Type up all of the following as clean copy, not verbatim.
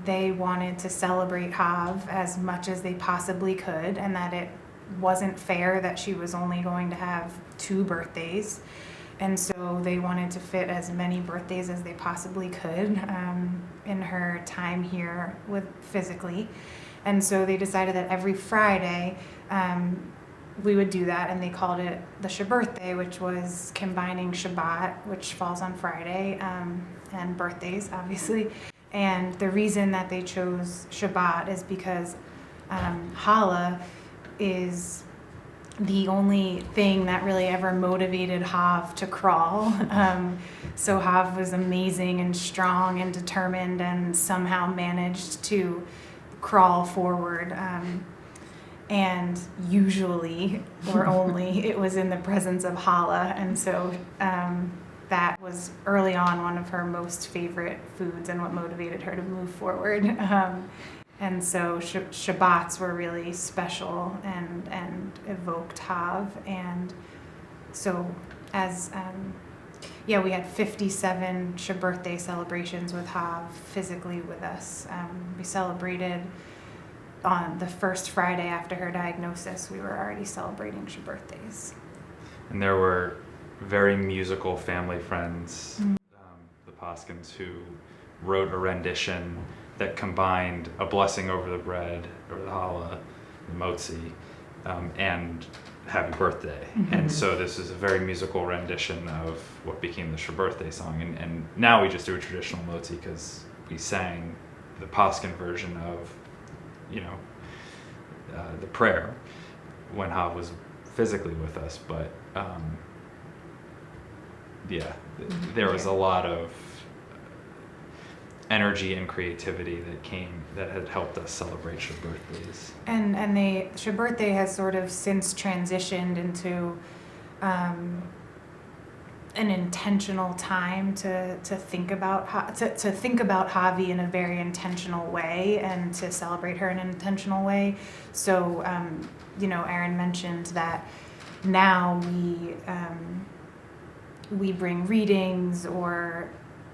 they wanted to celebrate Hav as much as they possibly could, and that it wasn't fair that she was only going to have 2 birthdays. And so they wanted to fit as many birthdays as they possibly could in her time here physically. And so they decided that every Friday we would do that, and they called it the Shabbirthday, which was combining Shabbat, which falls on Friday, and birthdays, obviously. And the reason that they chose Shabbat is because challah is the only thing that really ever motivated Hav to crawl. So Hav was amazing and strong and determined, and somehow managed to crawl forward. And usually, or only, it was in the presence of challah. And so that was early on one of her most favorite foods and what motivated her to move forward. And so Shabbats were really special and evoked Hav. And so we had 57 Shabbirthday celebrations with Hav physically with us. We celebrated on the first Friday after her diagnosis. We were already celebrating Shabbirthdays. And there were very musical family friends, the Paskins, who wrote a rendition that combined a blessing over the bread, or the challah, the motzi, and Happy Birthday. Mm-hmm. And so this is a very musical rendition of what became the Shabbirthday song. And now we just do a traditional motzi because we sang the Paskin version of, the prayer when Hav was physically with us. But there was a lot of energy and creativity that had helped us celebrate Shabbirthdays. And Shabbirthday has sort of since transitioned into an intentional time to think about Havi in a very intentional way, and to celebrate her in an intentional way. So Aaron mentioned that now we bring readings or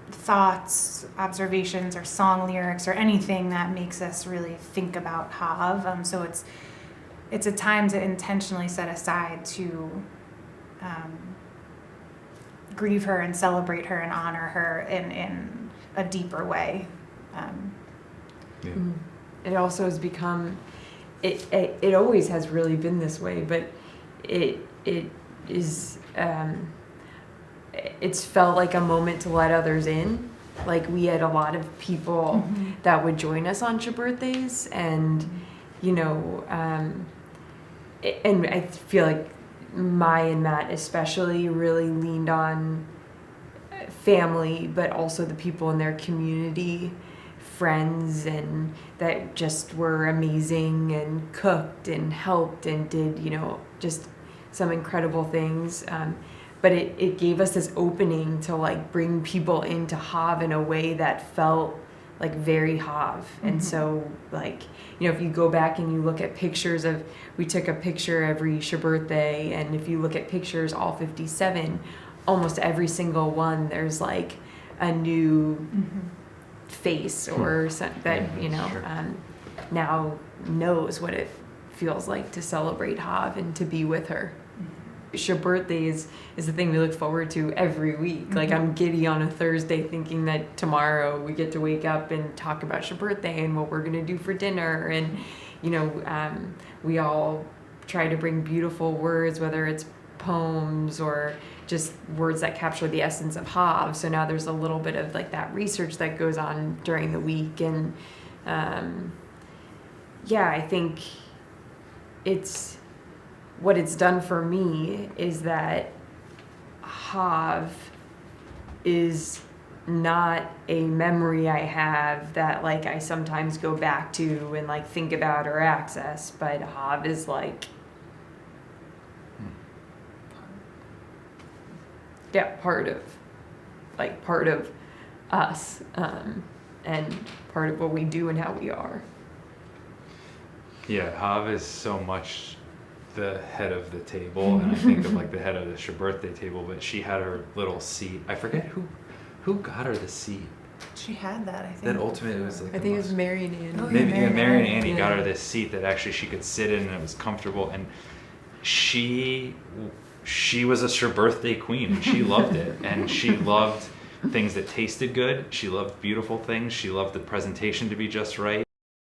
thoughts, observations, or song lyrics, or anything that makes us really think about Hav. So it's a time to intentionally set aside to grieve her and celebrate her and honor her in a deeper way. It also has become, it always has really been this way, but it is, it's felt like a moment to let others in. Like, we had a lot of people that would join us on Shabbirthdays, and and I feel like Mai and Matt especially really leaned on family, but also the people in their community, friends, and that just were amazing and cooked and helped and did just some incredible things. But it gave us this opening to bring people into Hav in a way that felt very Hav. And so if you go back and you look at pictures we took a picture every Shabbirthday, and if you look at pictures, all 57, almost every single one, there's a new face or that now knows what it feels like to celebrate Hav and to be with her. Shabbirthdays is the thing we look forward to every week. I'm giddy on a Thursday thinking that tomorrow we get to wake up and talk about Shabbirthday and what we're going to do for dinner. And, we all try to bring beautiful words, whether it's poems or just words that capture the essence of Hav. So now there's a little bit of that research that goes on during the week. And I think what it's done for me is that Hav is not a memory I have that I sometimes go back to and think about or access, but Hav is part of us, and part of what we do and how we are. Yeah, Hav is so much the head of the table, and I think of the head of the Shabbirthday table, but she had her little seat. I forget who got her the seat. She had that, I think. That ultimately was like I think it was Mary and Annie. Oh, maybe Mary Mary and and Annie Annie. got Yeah. her this seat that actually she could sit in and it was comfortable, and she was a Shabbirthday queen. She loved it, and she loved things that tasted good. She loved beautiful things. She loved the presentation to be just right.